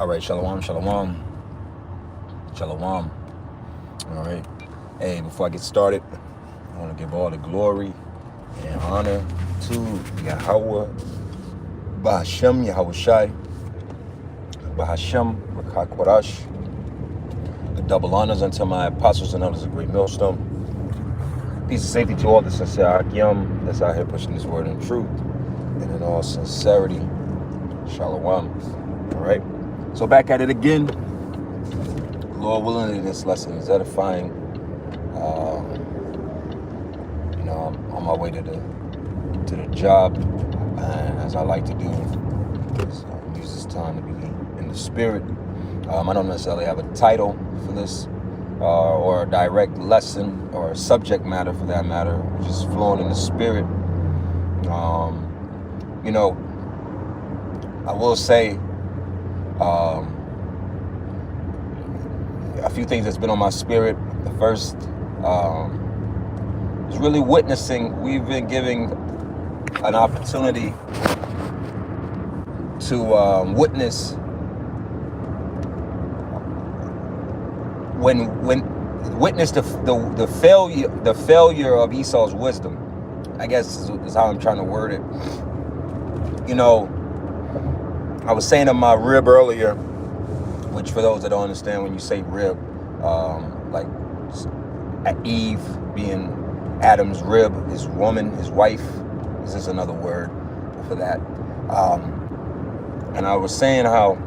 All right, shalom, shalom, shalom. All right. Hey, before I get started, I want to give all the glory and honor to Yahweh, Bahashem, Yahweh Shai, Bahashem, Rakakwarash. The double honors unto my apostles and others, a great millstone. Peace and safety to all the sincere Akim that's out here pushing this word in truth and in all sincerity. Shalom. All right. So back at it again. Lord willing, this lesson is edifying. I'm on my way to the job, and as I like to do, is use this time to be in the spirit. I don't necessarily have a title for this, or a direct lesson, or a subject matter for that matter. Just flowing in the spirit. I will say. A few things that's been on my spirit. The first is really witnessing. We've been giving an opportunity to witness witness the failure of Esau's wisdom. I guess is how I'm trying to word it. I was saying to my rib earlier, which for those that don't understand, when you say rib, like Eve being Adam's rib, his woman, his wife, is this another word for that? And I was saying how,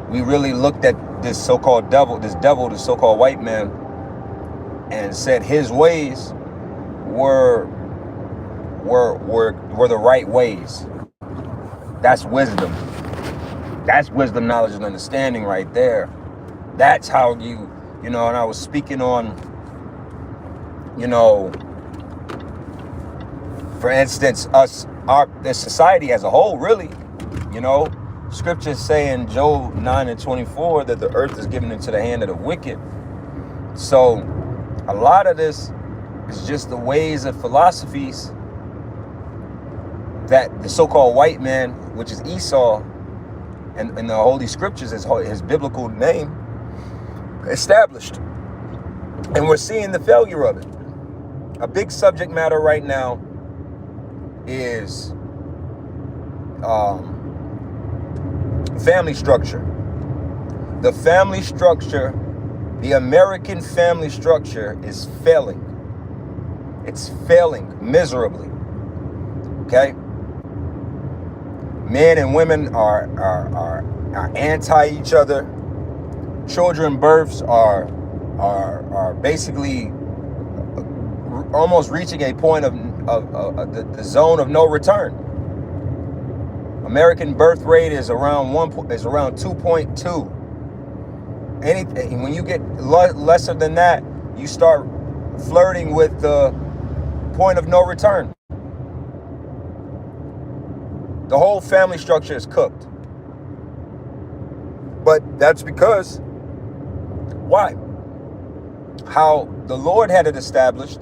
we really looked at this so-called devil, this so-called white man, and said his ways were the right ways. That's wisdom. That's wisdom, knowledge, and understanding right there. That's how and I was speaking on, for instance, the society as a whole, really, scriptures say in Job 9:24 that the earth is given into the hand of the wicked. So a lot of this is just the ways and philosophies that the so-called white man, which is Esau, and in the Holy Scriptures, his biblical name, established. And we're seeing the failure of it. A big subject matter right now is family structure. The family structure, the American family structure is failing. It's failing miserably. Okay? Men and women are anti each other. Children births are basically almost reaching a point of the zone of no return. American birth rate is around 2.2. Anything when you get lesser than that, you start flirting with the point of no return. The whole family structure is cooked. But that's because, why? How the Lord had it established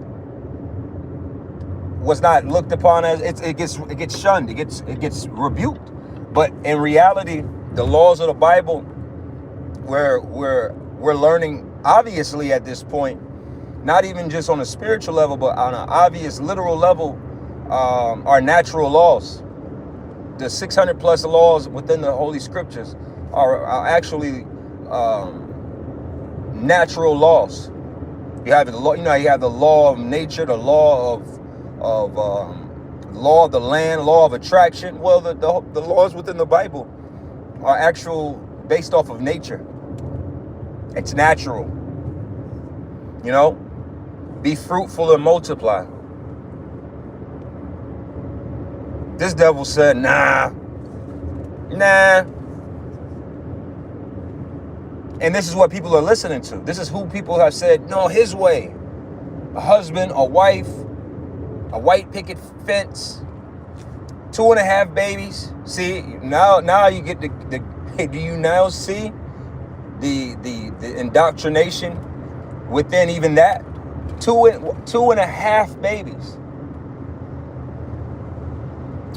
was not looked upon as, it gets shunned, it gets rebuked. But in reality, the laws of the Bible, we're learning, obviously at this point, not even just on a spiritual level, but on an obvious literal level, are natural laws. The 600 plus laws within the Holy Scriptures are actually natural laws. You have the law, you have the law of nature, the law of the land, law of attraction. Well, the laws within the Bible are actual, based off of nature. It's natural. Be fruitful and multiply. This devil said, nah. And this is what people are listening to. This is who people have said, no, his way. A husband, a wife, a white picket fence, 2.5 babies. See, now you get the do you now see the indoctrination within even that? 2.5 babies.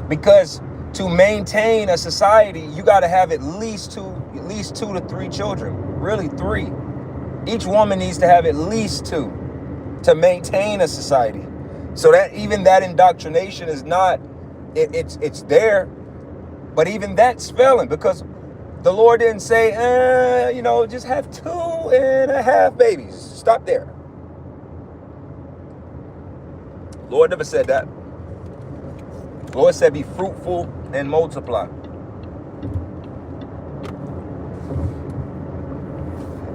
Because To maintain a society, you got to have at least two to three children, really three. Each woman needs to have at least two to maintain a society. So that even that indoctrination is not, it's there, but even that's failing because the Lord didn't say, just have 2.5 babies. Stop there. Lord never said that. The Lord said, be fruitful and multiply.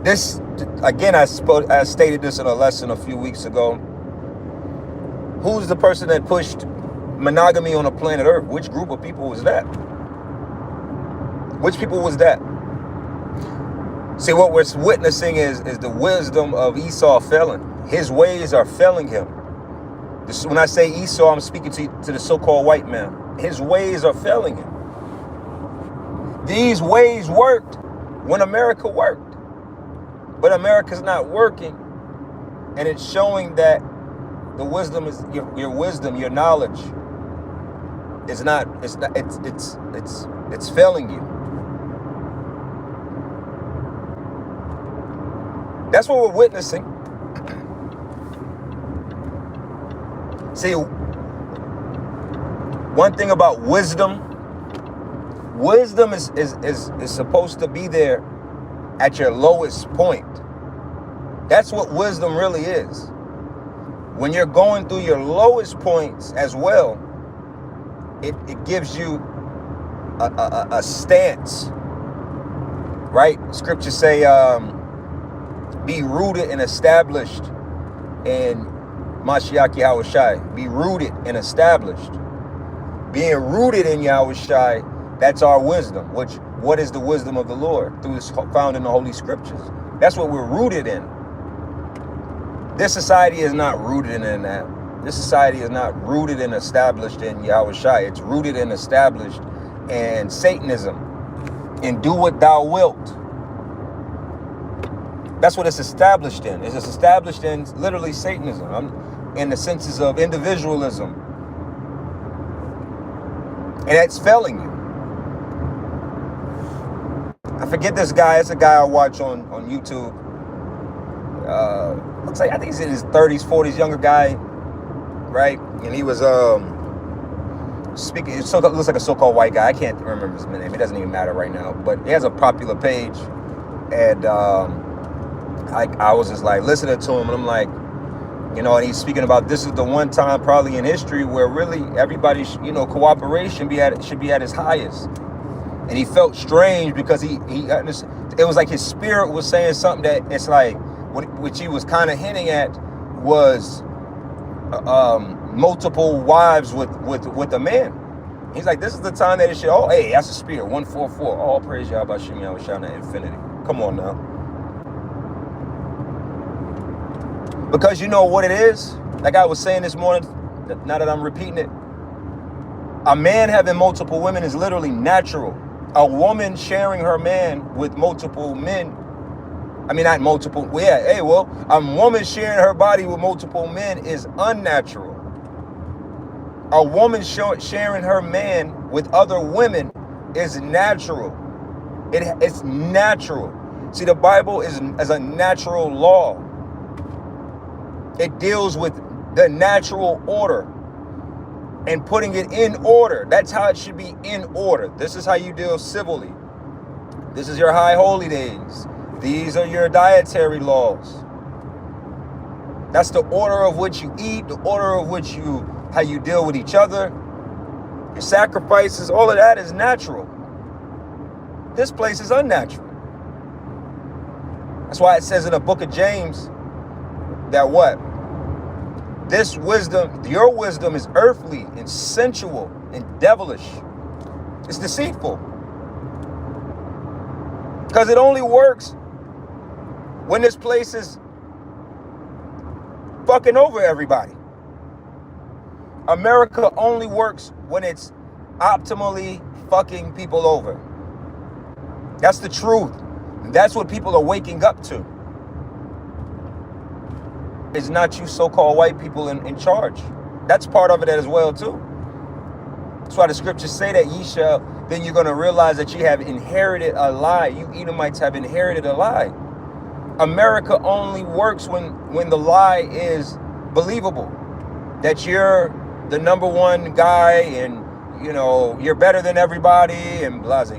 This, again, I stated this in a lesson a few weeks ago. Who's the person that pushed monogamy on the planet Earth? Which group of people was that? Which people was that? See, what we're witnessing is the wisdom of Esau failing. His ways are failing him. When I say Esau, I'm speaking to the so-called white man. His ways are failing him. These ways worked when America worked. But America's not working. And it's showing that the wisdom is your wisdom, your knowledge it's failing you. That's what we're witnessing. See, one thing about wisdom is supposed to be there at your lowest point. That's what wisdom really is. When you're going through your lowest points as well, it gives you a stance, right? Scriptures say, be rooted and established in Mashiach Yahushai. Be rooted and established. Being rooted in Yahushai, that's our wisdom. What is the wisdom of the Lord? Found in the Holy Scriptures. That's what we're rooted in. This society is not rooted in that. This society is not rooted and established in Yahushai. It's rooted and established in Satanism. And do what thou wilt. That's what it's established in. It's established in literally Satanism, in the senses of individualism. And that's failing you. I forget this guy. It's a guy I watch on YouTube. Looks like, I think he's in his 30s, 40s, younger guy, right? And he was speaking. It looks like a so-called white guy. I can't remember his name. It doesn't even matter right now. But he has a popular page, and I was just like listening to him, and I'm like, and he's speaking about this is the one time probably in history where really everybody, cooperation should be at its highest. And he felt strange because it was like his spirit was saying something that it's like, which he was kind of hinting at was multiple wives with a man. He's like, this is the time that it should, hey, that's a spirit, 144. All praise Yahweh Shem Yahushua infinity. Come on now. Because you know what it is? Like I was saying this morning, now that I'm repeating it, a man having multiple women is literally natural. A woman sharing her man with multiple men, not multiple, a woman sharing her body with multiple men is unnatural. A woman sharing her man with other women is natural. It's natural. See, the Bible is a natural law. It deals with the natural order and putting it in order. That's how it should be, in order. This is how you deal civilly. This is your high holy days. These are your dietary laws. That's the order of which you eat, the order of which how you deal with each other. Your sacrifices, all of that is natural. This place is unnatural. That's why it says in the book of James that what? This wisdom, your wisdom is earthly and sensual and devilish. It's deceitful. Because it only works when this place is fucking over everybody. America only works when it's optimally fucking people over. That's the truth. And that's what people are waking up to. It's not you so-called white people in charge. That's part of it as well too. That's why the scriptures say that ye shall, then you're going to realize that you have inherited a lie. You Edomites have inherited a lie. America only works when the lie is believable. That you're the number one guy and, you know, you're better than everybody and blase,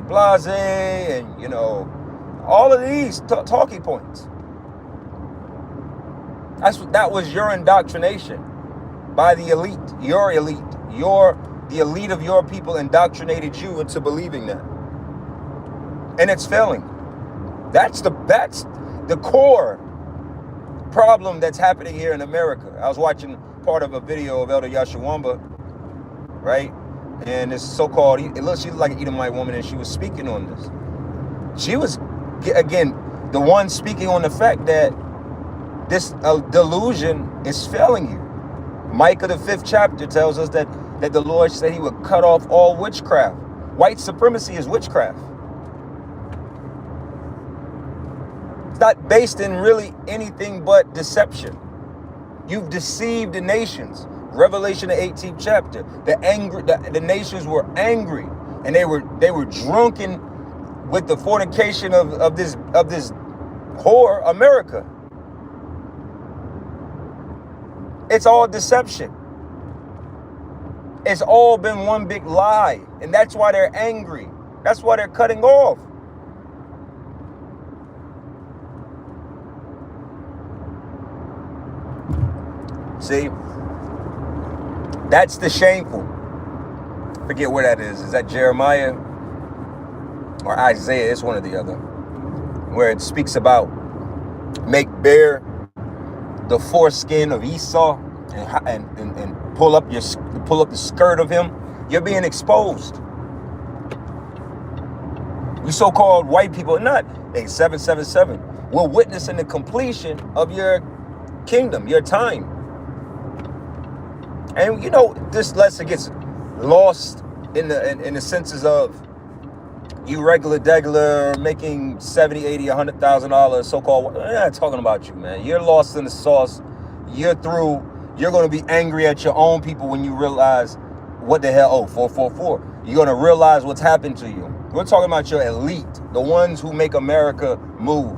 and, you know, all of these talking points. That was your indoctrination by the elite. Your elite. The elite of your people indoctrinated you into believing that. And it's failing. That's the core problem that's happening here in America. I was watching part of a video of Elder Yashawamba, right? And this so-called, she was like an Edomite woman, and she was speaking on this. She was, again, the one speaking on the fact that this delusion is failing you. Micah, the 5th chapter, tells us that the Lord said he would cut off all witchcraft. White supremacy is witchcraft. It's not based in really anything but deception. You've deceived the nations. Revelation, the 18th chapter. The nations were angry, and they were drunken with the fornication of this whore, America. It's all deception. It's all been one big lie. And that's why they're angry. That's why they're cutting off. See? That's the shameful. Forget where that is. Is that Jeremiah or Isaiah? It's one or the other. Where it speaks about make bare the foreskin of Esau and pull up the skirt of him. You're being exposed. You so-called white people, not 777. We're witnessing the completion of your kingdom, your time. And you know, this lesson gets lost in the senses of you regular making $70, $80, $100,000 so-called. We're not talking about you, man. You're lost in the sauce. You're through. You're going to be angry at your own people when you realize what the hell. 444. You're going to realize what's happened to you. We're talking about your elite, the ones who make America move,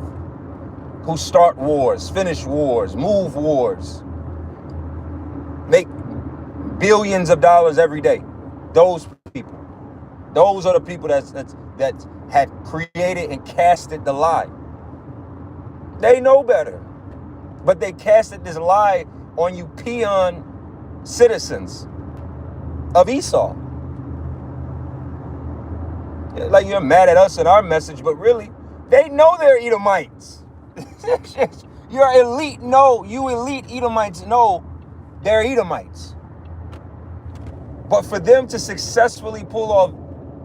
who start wars, finish wars, move wars, make billions of dollars every day. Those people. Those are the people that had created and casted the lie. They know better. But they casted this lie on you peon citizens of Esau. Like you're mad at us and our message, but really, they know they're Edomites. Your elite know, you elite Edomites know they're Edomites. But for them to successfully pull off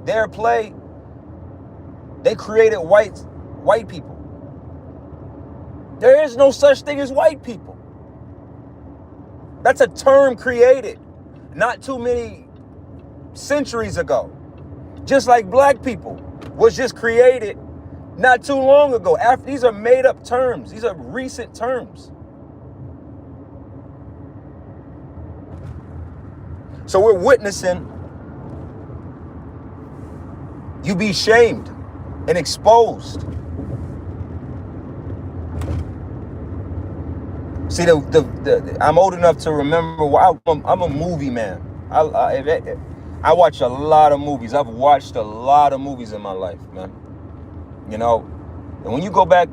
their play, they created white people. There is no such thing as white people. That's a term created not too many centuries ago. Just like black people was just created not too long ago. These are made up terms. These are recent terms. So we're witnessing you be shamed and exposed. See, I'm old enough to remember. I'm a movie man. I watch a lot of movies. I've watched a lot of movies in my life, man. You know, and when you go back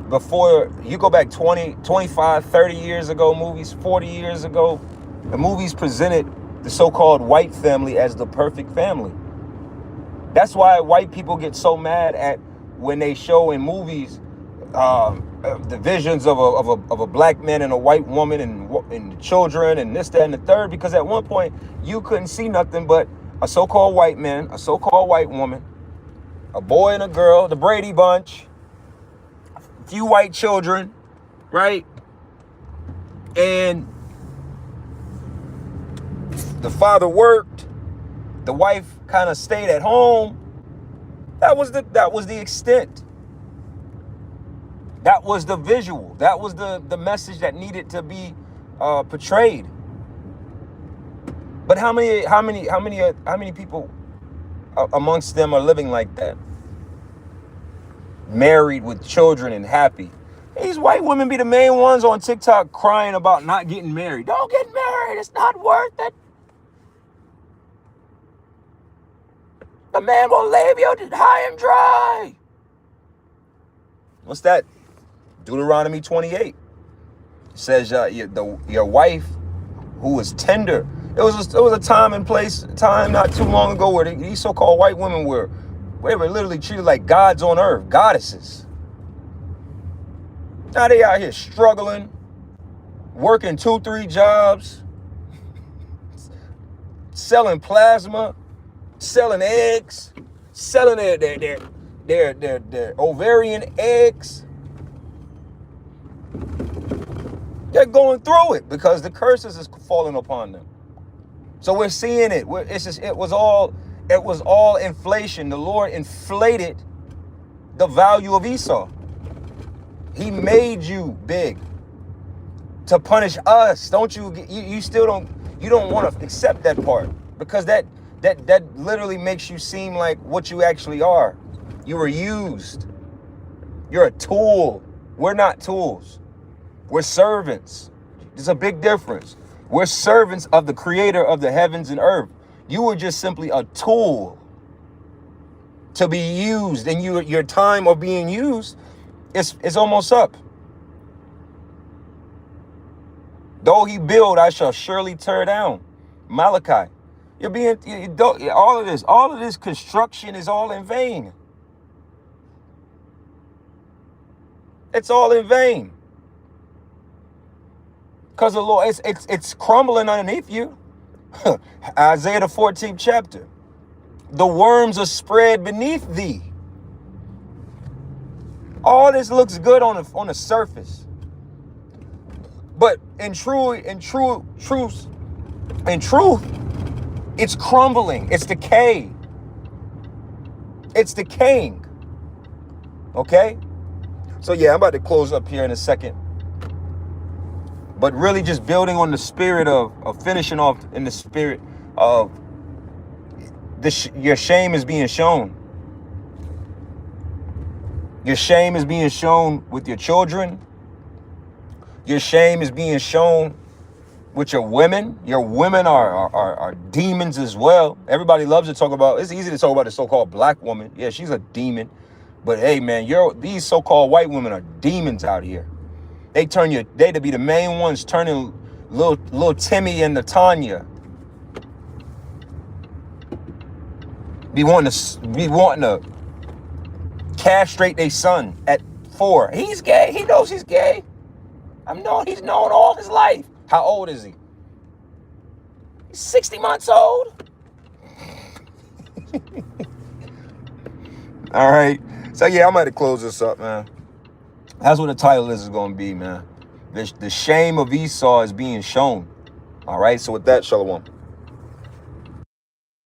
20, 25, 30 years ago, movies, 40 years ago, the movies presented the so-called white family as the perfect family. That's why white people get so mad at when they show in movies the visions of a black man and a white woman and children and this, that, and the third, because at one point you couldn't see nothing but a so-called white man, a so-called white woman, a boy and a girl, the Brady Bunch, a few white children, right? And the father worked, the wife kind of stayed at home. That was the extent. That was the visual. That was the message that needed to be portrayed. But how many people amongst them are living like that? Married with children and happy. These white women be the main ones on TikTok crying about not getting married. Don't get married. It's not worth it. The man will leave you high and dry. What's that? Deuteronomy 28. It says your wife who was tender. It was a time and place, time not too long ago where these so-called white women were literally treated like gods on earth, goddesses. Now they out here struggling, working 2-3 jobs, selling plasma, selling eggs, selling their ovarian eggs. They're going through it because the curses is falling upon them. So we're seeing it. It was all inflation. The Lord inflated the value of Esau. He made you big to punish us. You still don't want to accept that part, because that literally makes you seem like what you actually are. You were used. You're a tool. We're not tools. We're servants. There's a big difference. We're servants of the creator of the heavens and earth. You were just simply a tool to be used, and your time of being used is almost up. Though he build, I shall surely tear down. Malachi. All of this construction is all in vain. It's all in vain. Because the Lord, it's crumbling underneath you. Isaiah the 14th chapter. The worms are spread beneath thee. All this looks good on the surface. But in truth, it's crumbling. It's decay. It's decaying. Okay? So yeah, I'm about to close up here in a second. But really just building on the spirit of finishing off in the spirit of your shame is being shown. Your shame is being shown with your children. Your shame is being shown with your women. Your women are demons as well. Everybody loves to talk about, it's easy to talk about the so-called black woman. Yeah, she's a demon. But hey, man, these so-called white women are demons out here. They to be the main ones turning little Timmy and Natanya. Be wanting to castrate their son at 4. He's gay. He knows he's gay. He's known all his life. How old is he? He's 60 months old. All right. So yeah, I'm going to close this up, man. That's what the title is going to be, man. The shame of Esau is being shown. All right. So with that, shalom.